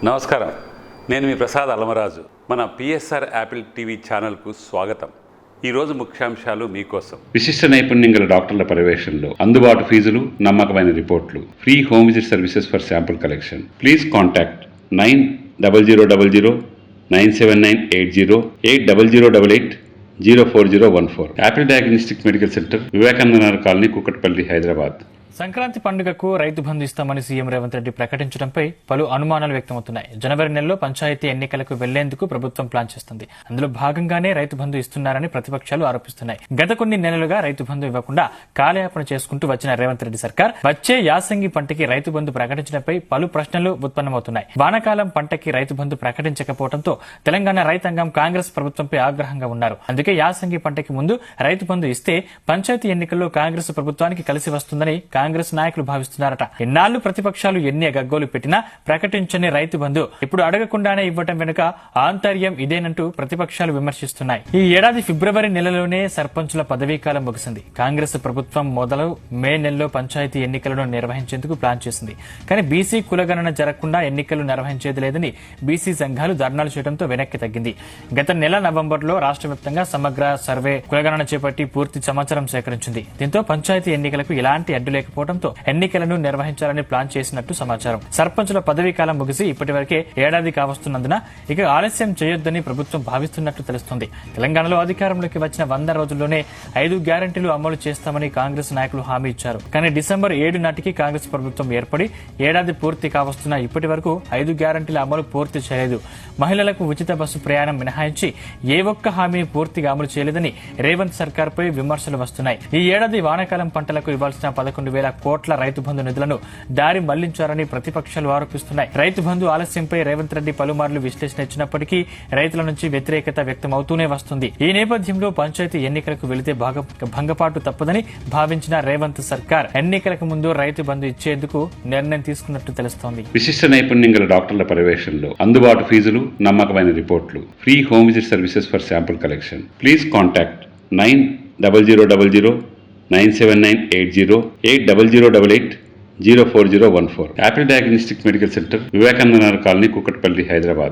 నమస్కారం, నేను మీ ప్రసాద్ అలమరాజు. మన పిఎస్ఆర్ యాపిల్ టీవీ ఛానల్కు స్వాగతం. ఈరోజు ముఖ్యాంశాలు మీకోసం. విశిష్ట నైపుణ్యం గల డాక్టర్ల పర్యవేక్షణలో అందుబాటు ఫీజులు, నమ్మకమైన రిపోర్ట్లు, free home visit services for sample collection. Please contact 9000 97980 80088 04014. Apple diagnostic medical centre, Vivekananda Nagar colony, Kukatpally, Hyderabad. Sankranti పండుగకు రైతు బంధు ఇస్తామని సీఎం రేవంత్ రెడ్డి ప్రకటించడంపై పలు అనుమానాలు వ్యక్తమవుతున్నాయి. జనవరి నెలలో పంచాయతీ ఎన్నికలకు వెళ్లేందుకు ప్రభుత్వం ప్లాన్ చేస్తుంది. అందులో భాగంగానే రైతు బంధు ఇస్తున్నారని ప్రతిపక్షాలు ఆరోపిస్తున్నాయి. గత కొన్ని నెలలుగా రైతు బంధు ఇవ్వకుండా కాలయాపన చేసుకుంటూ వచ్చిన రేవంత్ రెడ్డి సర్కార్ వచ్చే యాసంగి పంటకి రైతు బంధు ప్రకటించడంపై పలు ప్రశ్నలు ఉత్పన్నమవుతున్నాయి. వానాకాలం పంటకి రైతు బంధు ప్రకటించకపోవడంతో తెలంగాణ రైతాంగం కాంగ్రెస్ ప్రభుత్వంపై ఆగ్రహంగా ఉన్నారు. అందుకే యాసంగి పంటకి ముందు రైతు బంధు ఇస్తే పంచాయతీ ఎన్నికల్లో కాంగ్రెస్ ప్రభుత్వానికి కలిసి వస్తుందని కాంగ్రెస్ నాయకులు భావిస్తున్నారట. ఇన్నాళ్లు ప్రతిపక్షాలు ఎన్ని గగ్గోలు పెట్టినా ప్రకటించని రైతు బంధు ఇప్పుడు అడగకుండానే ఇవ్వటం వెనుక ఆంతర్యం ఇదేనంటూ ప్రతిపక్షాలు విమర్శిస్తున్నాయి. ఈ ఏడాది ఫిబ్రవరి నెలలోనే సర్పంచుల పదవీకాలం ముగిసింది. కాంగ్రెస్ ప్రభుత్వం మొదలు మే నెలలో పంచాయతీ ఎన్నికలను నిర్వహించేందుకు ప్లాన్ చేసింది. కానీ బీసీ కులగణన జరగకుండా ఎన్నికలు నిర్వహించేది లేదని బీసీ సంఘాలు ధర్నాలు చేయడంతో వెనక్కి తగ్గింది. గత నెల నవంబర్లో రాష్ట్ర వ్యాప్తంగా సమగ్ర సర్వే కులగణన చేపట్టి పూర్తి సమాచారం సేకరించింది. దీంతో పంచాయతీ ఎన్నికలకు ఎలాంటి అడ్డు లేకపోవడంతో ఎన్నికలను నిర్వహించాలని ప్లాన్ చేసినట్టు సమాచారం. సర్పంచుల పదవీ కాలం ముగిసి ఇప్పటివరకే ఏడాది కావస్తున్నందున ఇక ఆలస్యం చేయొద్దని ప్రభుత్వం భావిస్తున్నట్టు తెలుస్తోంది. తెలంగాణలో అధికారంలోకి వచ్చిన 100 రోజుల్లోనే 5 గ్యారంటీలు అమలు చేస్తామని కాంగ్రెస్ నాయకులు హామీ ఇచ్చారు. కానీ డిసెంబర్ 7 నాటికి కాంగ్రెస్ ప్రభుత్వం ఏర్పడి ఏడాది పూర్తి కావస్తున్న ఇప్పటి వరకు 5 గ్యారంటీల అమలు పూర్తి చేయలేదు. మహిళలకు ఉచిత బస్సు ప్రయాణం మినహాయించి ఏ ఒక్క హామీ పూర్తిగా అమలు చేయలేదని రేవంత్ సర్కార్ పై విమర్శలు వస్తున్నాయి. ఈ ఏడాది వానాకాలం పంటలకు ఇవ్వాల్సిన 11,000 కోట్ల రైతు బంధు నిధులను దారి మళ్లించారని ప్రతిపక్షాలు ఆరోపిస్తున్నాయి. రైతు బంధు ఆలస్యంపై రేవంత్ రెడ్డి పలుమార్లు విశ్లేషణ ఇచ్చినప్పటికీ రైతుల నుంచి వ్యతిరేకత వ్యక్తమవుతూనే వస్తుంది. ఈ నేపథ్యంలో పంచాయతీ ఎన్నికలకు వెళితే భంగపాటు తప్పదని భావించిన రేవంత్ సర్కార్ ఎన్నికలకు ముందు రైతు బంధు ఇచ్చేందుకు నిర్ణయం తీసుకున్నట్టు తెలుస్తోంది. విశిష్ట నైపుణ్యం గల డాక్టర్ల పర్యవేక్షణలో అందుబాటు ఫీజులు, నమ్మకమైన రిపోర్ట్లు, free home visit services for sample collection. Please contact 9000 97980 80088 04014. Apple diagnostic medical centre, Vivekananda Nagar colony, Kukatpally, Hyderabad.